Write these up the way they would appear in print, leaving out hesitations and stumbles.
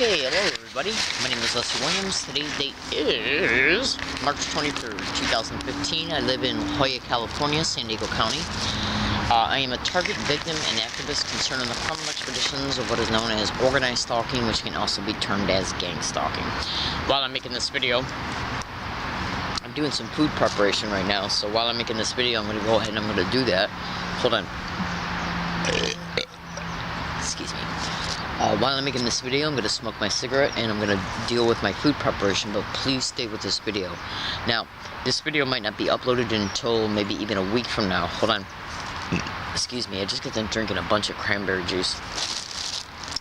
Okay, hello everybody. My name is Leslie Williams. Today's date is March 23rd, 2015. I live in La Jolla, California, San Diego County. I am a target victim and activist concerned in the criminal expeditions of what is known as organized stalking, which can also be termed as gang stalking. While I'm making this video, I'm doing some food preparation right now, so while I'm making this video, I'm going to go ahead and I'm going to do that. Hold on. Excuse me. While I'm making this video, I'm going to smoke my cigarette and I'm going to deal with my food preparation, but please stay with this video. Now, this video might not be uploaded until maybe even a week from now. Hold on. Excuse me, I just got done drinking a bunch of cranberry juice.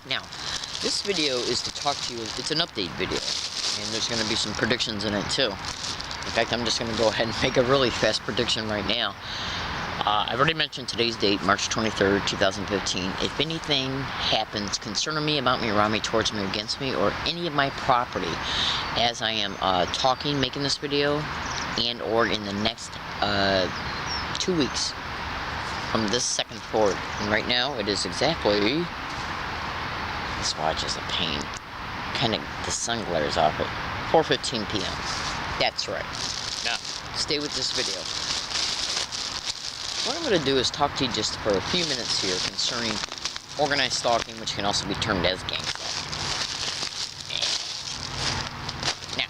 Now, this video is to talk to you, it's an update video, and there's going to be some predictions in it too. In fact, I'm just going to go ahead and make a really fast prediction right now. I've already mentioned today's date, March 23rd, 2015. If anything happens concerning me, about me, around me, towards me, against me, or any of my property, as I am making this video, and or in the next 2 weeks, from this second forward, and right now it is exactly, this watch is a pain, kind of, the sun glares off it, 4:15 p.m. That's right. Now, stay with this video. What I'm going to do is talk to you just for a few minutes here concerning organized stalking, which can also be termed as gang stalking. Now,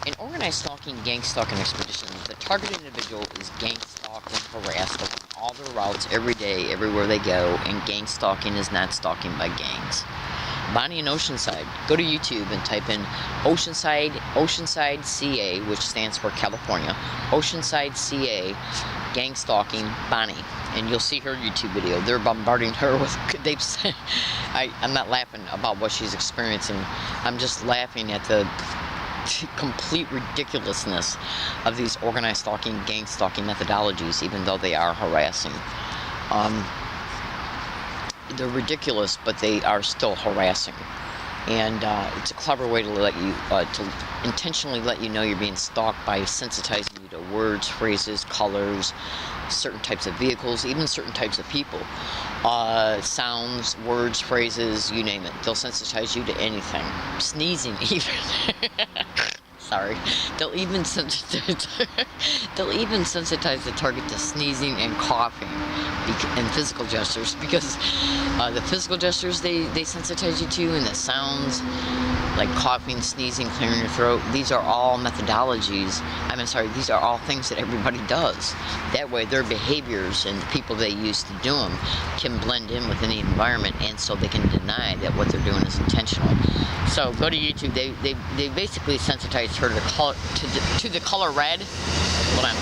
in organized stalking, gang stalking expeditions, the targeted individual is gang stalked and harassed along all their routes every day, everywhere they go, and gang stalking is not stalking by gangs. Bonnie and Oceanside. Go to YouTube and type in Oceanside CA, which stands for California. Oceanside CA, gang stalking Bonnie, and you'll see her YouTube video. They're bombarding her with. I'm not laughing about what she's experiencing. I'm just laughing at the complete ridiculousness of these organized stalking, gang stalking methodologies, even though they are harassing. They're ridiculous, but they are still harassing, and it's a clever way to let you to intentionally let you know you're being stalked by sensitizing you to words, phrases, colors, certain types of vehicles, even certain types of people, sounds, words, phrases, you name it. They'll sensitize you to anything, sneezing even. Sorry. They'll even sensitize the target to sneezing and coughing and physical gestures, because the physical gestures they sensitize you to, and the sounds like coughing, sneezing, clearing your throat, these are all methodologies. These are all things that everybody does. That way their behaviors and the people they use to do them can blend in with any environment, and so they can deny that what they're doing is intentional. So go to YouTube. They basically sensitized her to the color red. Hold on.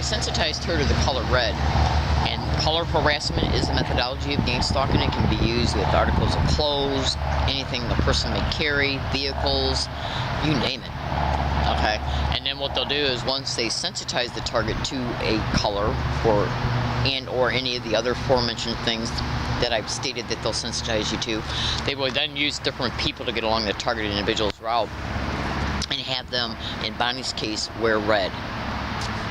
Sensitized her to the color red, and color harassment is a methodology of gang stalking. It can be used with articles of clothes, anything the person may carry, vehicles, you name it. Okay, and then what they'll do is, once they sensitize the target to a color or any of the other aforementioned things that I've stated that they'll sensitize you to, they will then use different people to get along the targeted individual's route and have them, in Bonnie's case, wear red,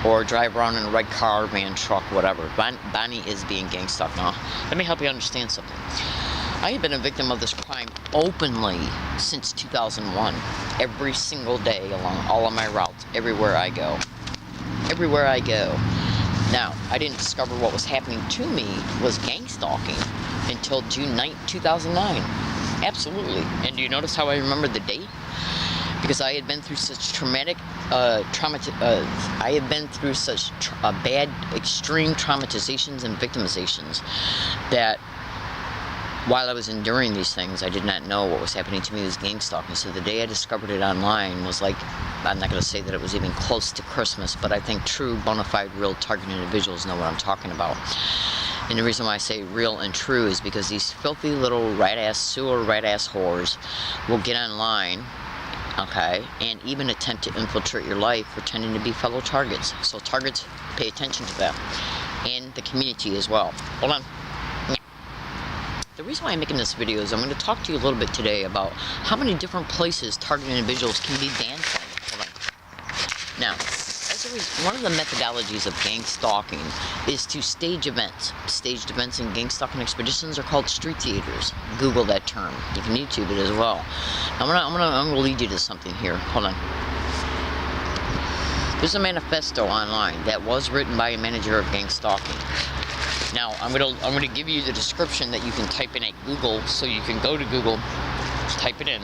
or drive around in a red car, van, truck, whatever. Bonnie is being gang stalked now. Let me help you understand something. I have been a victim of this crime openly since 2001. Every single day along all of my routes, everywhere I go. Everywhere I go. Now, I didn't discover what was happening to me was gang stalking until June 9th, 2009. Absolutely. And do you notice how I remember the date? Because I had been through such bad, extreme traumatizations and victimizations that while I was enduring these things, I did not know what was happening to me was gang stalking. So the day I discovered it online was like, I'm not going to say that it was even close to Christmas, but I think true, bona fide, real targeted individuals know what I'm talking about. And the reason why I say real and true is because these filthy little rat-ass sewer, rat-ass whores will get online, okay, and even attempt to infiltrate your life, pretending to be fellow targets. So targets, pay attention to that, and the community as well. Hold on. the reason why I'm making this video is I'm going to talk to you a little bit today about how many different places targeted individuals can be banned from. Hold on. Now, one of the methodologies of gang stalking is to stage events. Staged events in gang stalking expeditions are called street theaters. Google that term. You can YouTube it as well. I'm gonna lead you to something here. Hold on. There's a manifesto online that was written by a manager of gang stalking. Now, I'm gonna give you the description that you can type in at Google, so you can go to Google, type it in,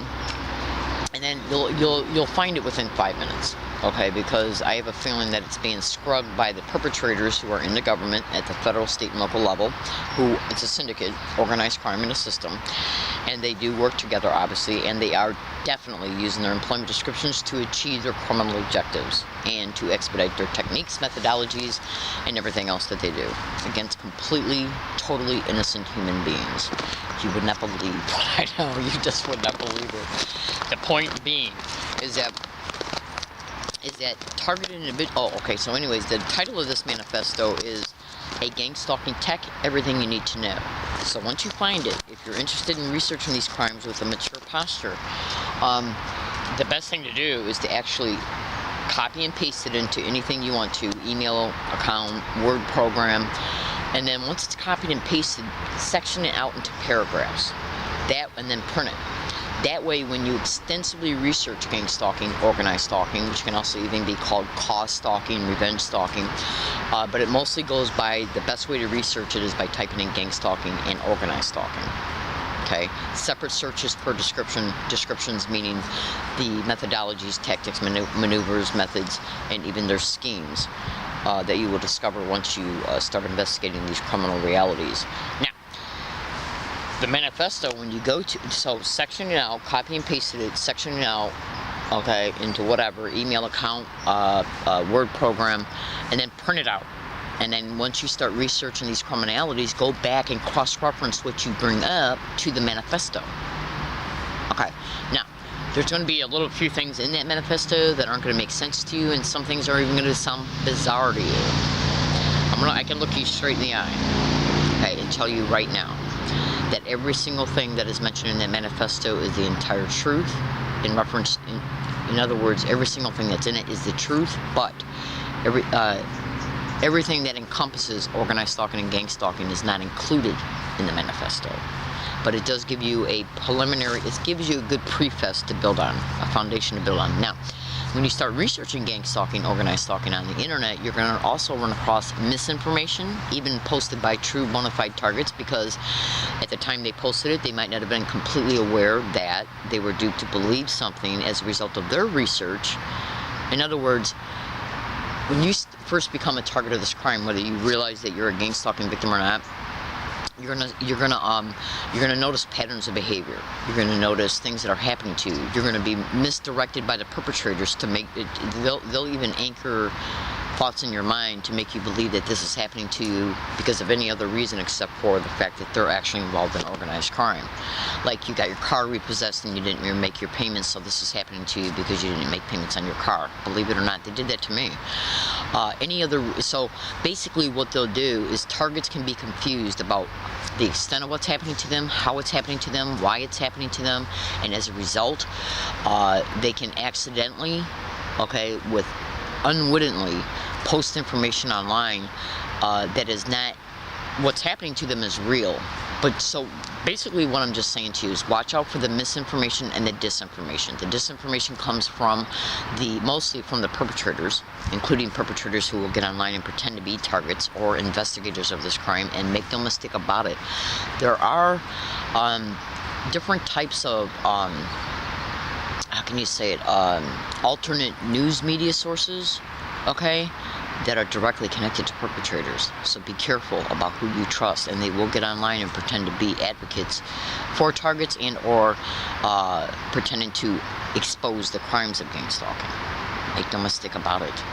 and then you'll find it within 5 minutes. Okay, because I have a feeling that it's being scrubbed by the perpetrators who are in the government at the federal, state, and local level, who, it's a syndicate, organized crime in a system, and they do work together, obviously, and they are definitely using their employment descriptions to achieve their criminal objectives and to expedite their techniques, methodologies, and everything else that they do against completely, totally innocent human beings. You would not believe what I know. You just would not believe it. The point being is that targeted individual. Oh, okay. So, anyways, the title of this manifesto is "A Gang Stalking Tech: Everything You Need to Know." So, once you find it, if you're interested in researching these crimes with a mature posture, the best thing to do is to actually copy and paste it into anything you want to, email account, Word program, and then once it's copied and pasted, section it out into paragraphs. And then print it. That way, when you extensively research gang stalking, organized stalking, which can also even be called cause stalking, revenge stalking, but it mostly goes by, the best way to research it is by typing in gang stalking and organized stalking. Okay, separate searches per descriptions meaning the methodologies, tactics, maneuvers, methods, and even their schemes that you will discover once you start investigating these criminal realities. Now, the manifesto, when you go to, so section it out, copy and pasted it, section it out, okay, into whatever, email account, Word program, and then print it out. And then once you start researching these criminalities, go back and cross-reference what you bring up to the manifesto. Okay, now, there's going to be a few things in that manifesto that aren't going to make sense to you, and some things are even going to sound bizarre to you. I can look you straight in the eye, okay, and tell you right now that every single thing that is mentioned in that manifesto is the entire truth. In other words, every single thing that's in it is the truth, but everything that encompasses organized stalking and gang stalking is not included in the manifesto. But it does give you a preliminary, it gives you a good preface to build on, a foundation to build on. Now, when you start researching gang stalking, organized stalking on the internet, you're going to also run across misinformation, even posted by true bona fide targets, because at the time they posted it, they might not have been completely aware that they were duped to believe something as a result of their research. In other words, when you first become a target of this crime, whether you realize that you're a gang stalking victim or not, you're gonna notice patterns of behavior. You're gonna notice things that are happening to you. You're gonna be misdirected by the perpetrators to make it. They'll even anchor thoughts in your mind to make you believe that this is happening to you because of any other reason except for the fact that they're actually involved in organized crime. Like you got your car repossessed and you didn't make your payments, so this is happening to you because you didn't make payments on your car. Believe it or not, they did that to me. So basically what they'll do is targets can be confused about the extent of what's happening to them, how it's happening to them, why it's happening to them, and as a result, they can accidentally, unwittingly post information online that is not, what's happening to them is real. But so basically what I'm just saying to you is watch out for the misinformation and the disinformation. The disinformation comes from mostly from the perpetrators, including perpetrators who will get online and pretend to be targets or investigators of this crime, and make no mistake about it. There are different types of how can you say it, alternate news media sources, that are directly connected to perpetrators. So be careful about who you trust, and they will get online and pretend to be advocates for targets and or pretending to expose the crimes of gang stalking. Make no mistake about it.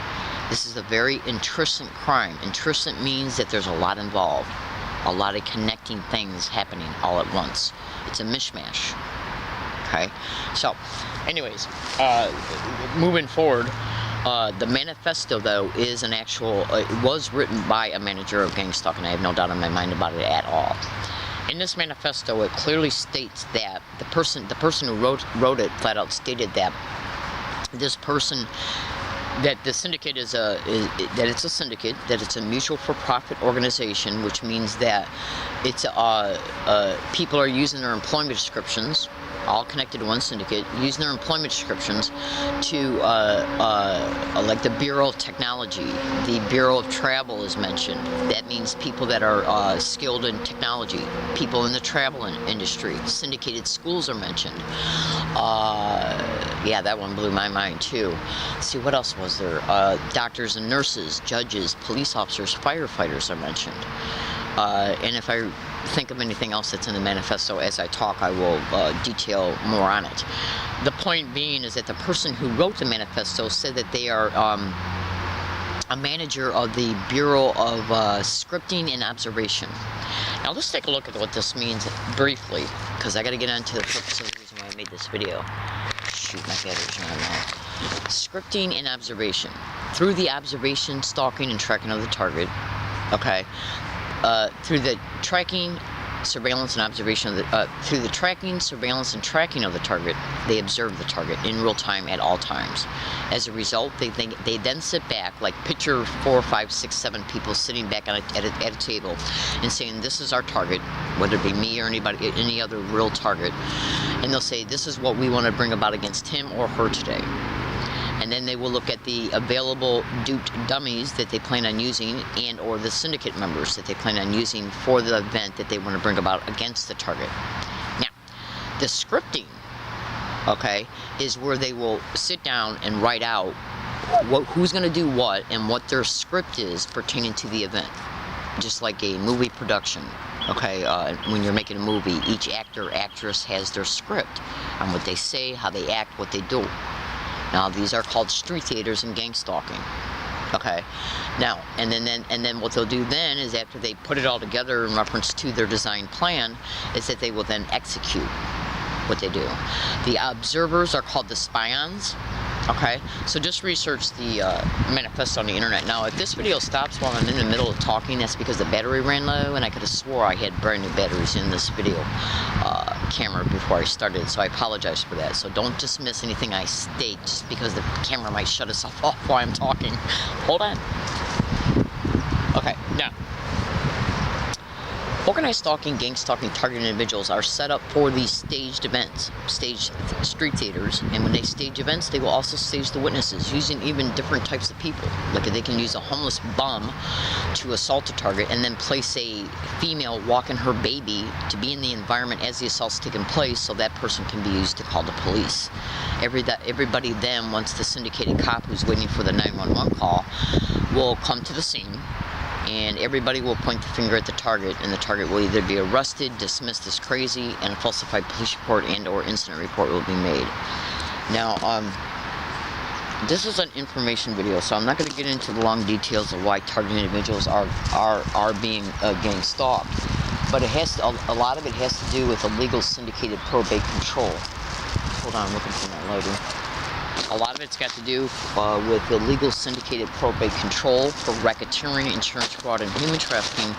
This is a very intrusive crime. Intrusive means that there's a lot involved, a lot of connecting things happening all at once. It's a mishmash. Okay, so anyways, moving forward, the manifesto, though, is an actual, it was written by a manager of gang stalking. I have no doubt in my mind about it at all. In this manifesto, it clearly states that the person who wrote it flat out stated that this person, that the syndicate is that it's a syndicate, that it's a mutual for-profit organization, which means that it's people are using their employment descriptions, all connected to one syndicate, using their employment descriptions to like the Bureau of Technology, the Bureau of Travel is mentioned. That means people that are skilled in technology, people in the travel industry. Syndicated schools are mentioned. Yeah, that one blew my mind too. Let's see, what else was there? Doctors and nurses, judges, police officers, firefighters are mentioned. And if I think of anything else that's in the manifesto as I talk, I will detail more on it. The point being is that the person who wrote the manifesto said that they are a manager of the Bureau of Scripting and Observation. Now let's take a look at what this means briefly, because I got to get into the purpose of the reason why I made this video. Shoot, my battery's running out. Scripting and observation. Through the observation, stalking, and tracking of the target, okay, through the tracking, surveillance, and observation of the, through the tracking, surveillance, and tracking of the target, they observe the target in real time at all times. As a result, they then sit back, like picture 4, 5, 6, 7 people sitting back at a table and saying, this is our target, whether it be me or anybody, any other real target, and they'll say, this is what we want to bring about against him or her today. And then they will look at the available duped dummies that they plan on using, and or the syndicate members that they plan on using for the event that they want to bring about against the target. Now, the scripting, okay, is where they will sit down and write out who's going to do what and what their script is pertaining to the event. Just like a movie production, okay, when you're making a movie, each actor or actress has their script on what they say, how they act, what they do. Now, these are called street theaters and gang stalking. Okay. Now, and then what they'll do then is, after they put it all together in reference to their design plan, is that they will then execute what they do. The observers are called the spions. Okay, so just research the manifesto on the internet. Now, if this video stops while I'm in the middle of talking, that's because the battery ran low, and I could have swore I had brand new batteries in this video camera before I started, so I apologize for that. So don't dismiss anything I state just because the camera might shut itself off while I'm talking. Hold on. Okay, now, organized stalking, gang stalking, targeted individuals are set up for these staged events, staged street theaters, and when they stage events, they will also stage the witnesses, using even different types of people. Like, they can use a homeless bum to assault a target, and then place a female walking her baby to be in the environment as the assault's taking place, so that person can be used to call the police. Everybody then, once the syndicated cop who's waiting for the 911 call, will come to the scene, and everybody will point the finger at the target, and the target will either be arrested, dismissed as crazy, and a falsified police report and or incident report will be made. Now, this is an information video, so I'm not going to get into the long details of why targeted individuals are being gang stalked, but it has to, a lot of it has to do with illegal syndicated probate control. Hold on, I'm looking for my lighter. A lot of it's got to do with illegal syndicated probate control for racketeering, insurance fraud, and human trafficking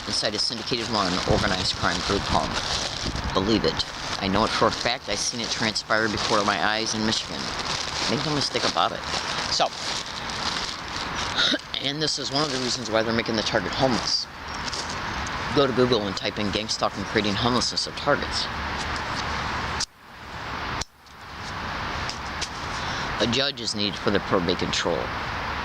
inside a syndicated run organized crime group home. Believe it. I know it for a fact. I've seen it transpire before my eyes in Michigan. Make no mistake about it. So, and this is one of the reasons why they're making the target homeless. Go to Google and type in gang stalking creating homelessness of targets. A judge is needed for the probate control.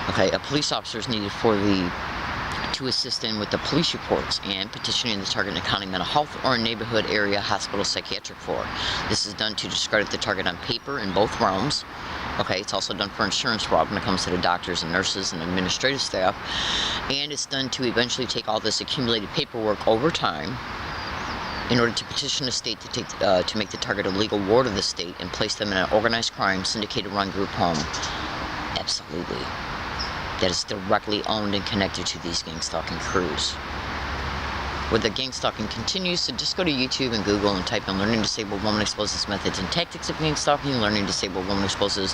Okay, a police officer is needed to assist in with the police reports and petitioning the target in a county mental health or a neighborhood area hospital psychiatric floor. This is done to discredit the target on paper in both realms. Okay, it's also done for insurance fraud when it comes to the doctors and nurses and administrative staff. And it's done to eventually take all this accumulated paperwork over time in order to petition the state to make the target a legal ward of the state and place them in an organized crime, syndicated run group home. Absolutely. That is directly owned and connected to these gang stalking crews. Where the gang stalking continues, so just go to YouTube and Google and type in Learning Disabled Woman Exposes Methods and Tactics of Gang Stalking, Learning Disabled Woman Exposes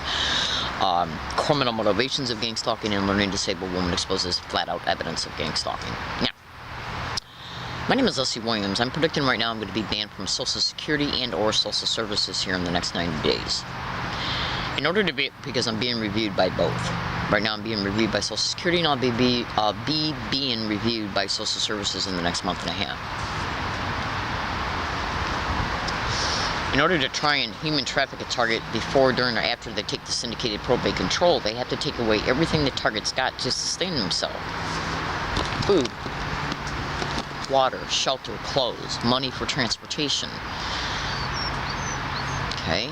Criminal Motivations of Gang Stalking, and Learning Disabled Woman Exposes Flat Out Evidence of Gang Stalking. Now, My name is Leslie Williams. I'm predicting right now I'm going to be banned from Social Security and or Social Services here in the next 90 days. In order to be, because I'm being reviewed by both. Right now I'm being reviewed by Social Security, and I'll be being reviewed by Social Services in the next month and a half. In order to try and human traffic a target before, during, or after they take the syndicated probate control, they have to take away everything the target's got to sustain themselves. Food, water, shelter, clothes, money for transportation. Okay?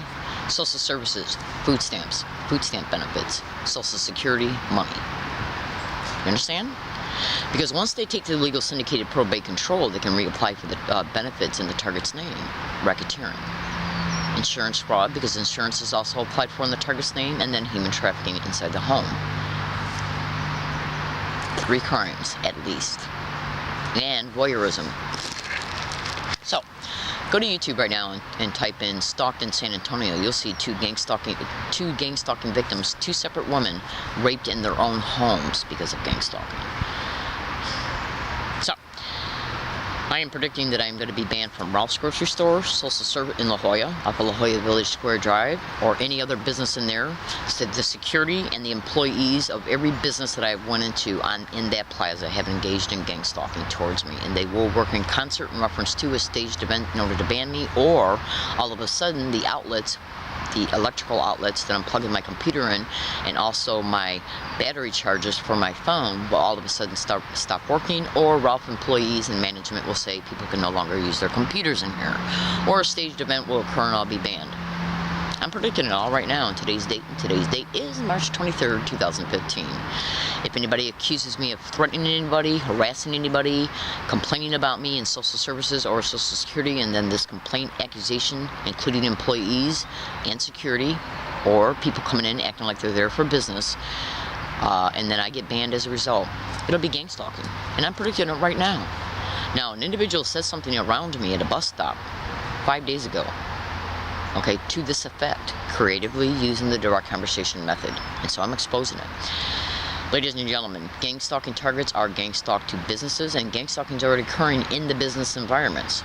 Social services, food stamps, food stamp benefits, Social Security, money. You understand? Because once they take the legal syndicated probate control, they can reapply for the benefits in the target's name. Racketeering. Insurance fraud, because insurance is also applied for in the target's name, and then human trafficking inside the home. 3 crimes, at least. And voyeurism. So, go to YouTube right now and type in "stalked in San Antonio." You'll see two gang stalking victims, 2 separate women, raped in their own homes because of gang stalking. So, I am predicting that I am going to be banned from Ralph's Grocery Store, Social Service in La Jolla, off of La Jolla Village Square Drive, or any other business in there. So the security and the employees of every business that I went into in that plaza have engaged in gang stalking towards me, and they will work in concert in reference to a staged event in order to ban me, or all of a sudden the outlets, the electrical outlets that I'm plugging my computer in, and also my battery chargers for my phone will all of a sudden stop working, or Ralph employees and management will say people can no longer use their computers in here, or a staged event will occur and I'll be banned. I'm predicting it all right now in today's date, and today's date is March 23rd, 2015. If anybody accuses me of threatening anybody, harassing anybody, complaining about me in Social Services or Social Security, and then this complaint accusation, including employees and security, or people coming in acting like they're there for business, and then I get banned as a result, it'll be gang stalking. And I'm predicting it right now. Now, an individual says something around me at a bus stop 5 days ago. Okay, to this effect, creatively using the direct conversation method. And so I'm exposing it. Ladies and gentlemen, gang stalking targets are gang stalked to businesses, and gang stalking is already occurring in the business environments,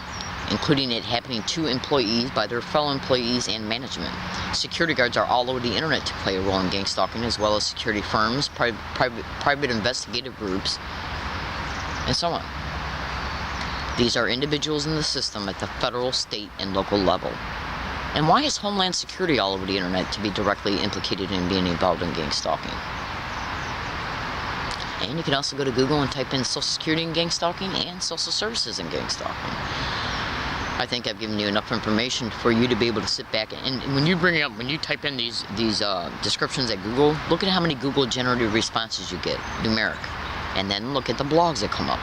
including it happening to employees by their fellow employees and management. Security guards are all over the internet to play a role in gang stalking, as well as security firms, private investigative groups, and so on. These are individuals in the system at the federal, state, and local level. And why is Homeland Security all over the internet to be directly implicated in being involved in gang stalking? And you can also go to Google and type in Social Security and gang stalking and Social Services and gang stalking. I think I've given you enough information for you to be able to sit back and when you type in these descriptions at Google, look at how many Google generated responses you get, numeric, and then look at the blogs that come up.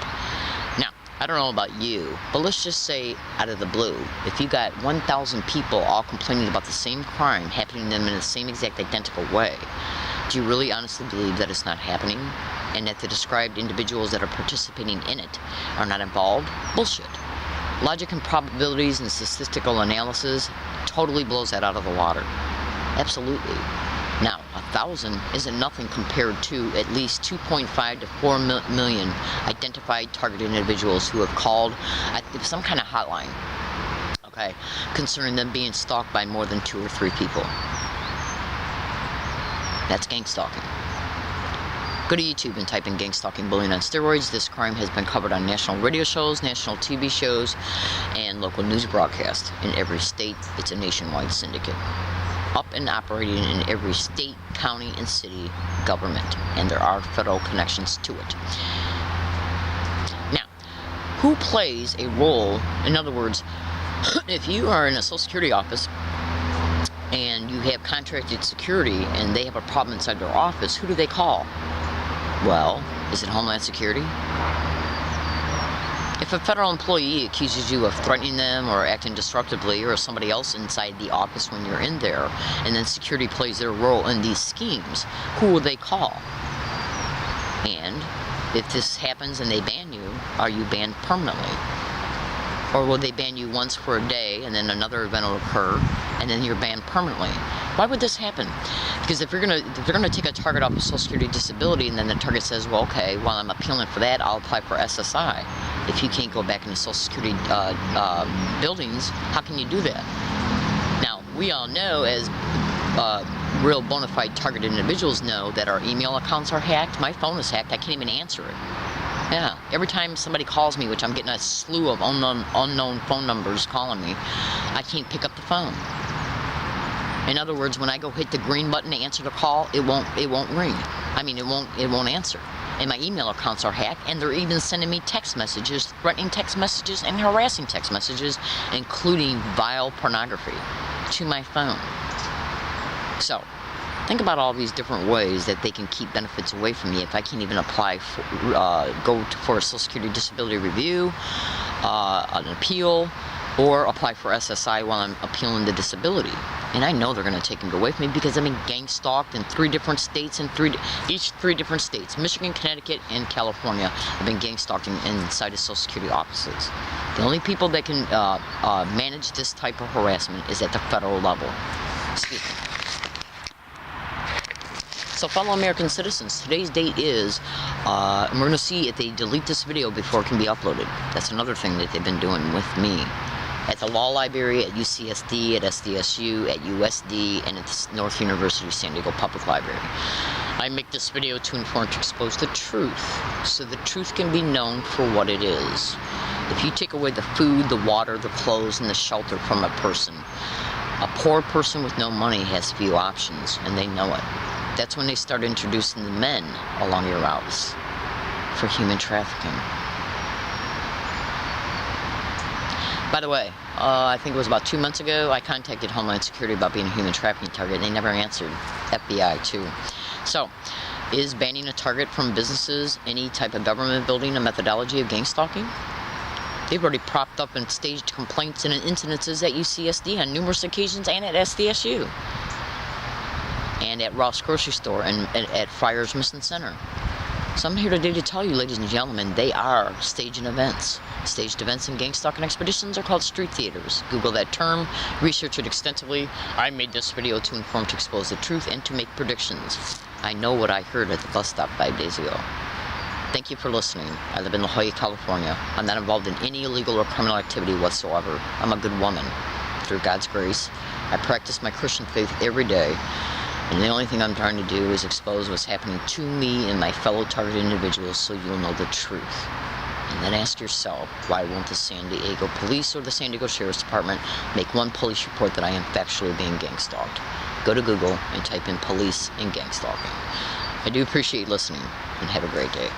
I don't know about you, but let's just say out of the blue, if you got 1,000 people all complaining about the same crime happening to them in the same exact identical way, do you really honestly believe that it's not happening and that the described individuals that are participating in it are not involved? Bullshit. Logic and probabilities and statistical analysis totally blows that out of the water. Absolutely. Now, 1,000 isn't nothing compared to at least 2.5 to 4 million identified targeted individuals who have called some kind of hotline, okay, concerning them being stalked by more than 2 or 3 people. That's gang stalking. Go to YouTube and type in gang stalking bullying on steroids. This crime has been covered on national radio shows, national TV shows, and local news broadcasts. In every state, it's a nationwide syndicate, up and operating in every state, county, and city government, and there are federal connections to it. Now, who plays a role? In other words, if you are in a Social Security office and you have contracted security and they have a problem inside their office, who do they call? Well, is it Homeland Security? If a federal employee accuses you of threatening them or acting disruptively, or somebody else inside the office when you're in there, and then security plays their role in these schemes, who will they call? And if this happens and they ban you, are you banned permanently? Or will they ban you once for a day and then another event will occur and then you're banned permanently? Why would this happen? Because if they're gonna take a target off of Social Security disability and then the target says, well, okay, while I'm appealing for that, I'll apply for SSI. If you can't go back into Social Security buildings, how can you do that? Now, we all know, as real bona fide targeted individuals know, that our email accounts are hacked. My phone is hacked. I can't even answer it. Yeah, every time somebody calls me, which I'm getting a slew of unknown phone numbers calling me, I can't pick up the phone. In other words, when I go hit the green button to answer the call, it won't ring. I mean, it won't answer. And my email accounts are hacked, and they're even sending me text messages, threatening text messages and harassing text messages, including vile pornography, to my phone. So, think about all these different ways that they can keep benefits away from me if I can't even apply for, for a Social Security disability review, an appeal, or apply for SSI while I'm appealing the disability. And I know they're going to take it away from me because I've been gang stalked in 3 different states, each 3 different states, Michigan, Connecticut, and California. I've been gang stalked inside of Social Security offices. The only people that can manage this type of harassment is at the federal level. Excuse me. So fellow American citizens, today's date is, and we're going to see if they delete this video before it can be uploaded. That's another thing that they've been doing with me. At the Law Library, at UCSD, at SDSU, at USD, and at the North University San Diego Public Library. I make this video to inform, to expose the truth, so the truth can be known for what it is. If you take away the food, the water, the clothes, and the shelter from a person, a poor person with no money has few options, and they know it. That's when they start introducing the men along your routes for human trafficking. By the way, I think it was about 2 months ago, I contacted Homeland Security about being a human trafficking target, and they never answered. FBI, too. So, is banning a target from businesses, any type of government building, a methodology of gang stalking? They've already propped up and staged complaints and incidences at UCSD on numerous occasions and at SDSU. And at Ross Grocery Store and at Friars Mission Center. So I'm here today to tell you, ladies and gentlemen, they are staging events. Staged events and gang stalking expeditions are called street theaters. Google that term, research it extensively. I made this video to inform, to expose the truth, and to make predictions. I know what I heard at the bus stop 5 days ago. Thank you for listening. I live in La Jolla, California. I'm not involved in any illegal or criminal activity whatsoever. I'm a good woman, through God's grace. I practice my Christian faith every day. And the only thing I'm trying to do is expose what's happening to me and my fellow targeted individuals so you'll know the truth. And then ask yourself, why won't the San Diego Police or the San Diego Sheriff's Department make one police report that I am factually being gang stalked? Go to Google and type in police and gang stalking. I do appreciate listening, and have a great day.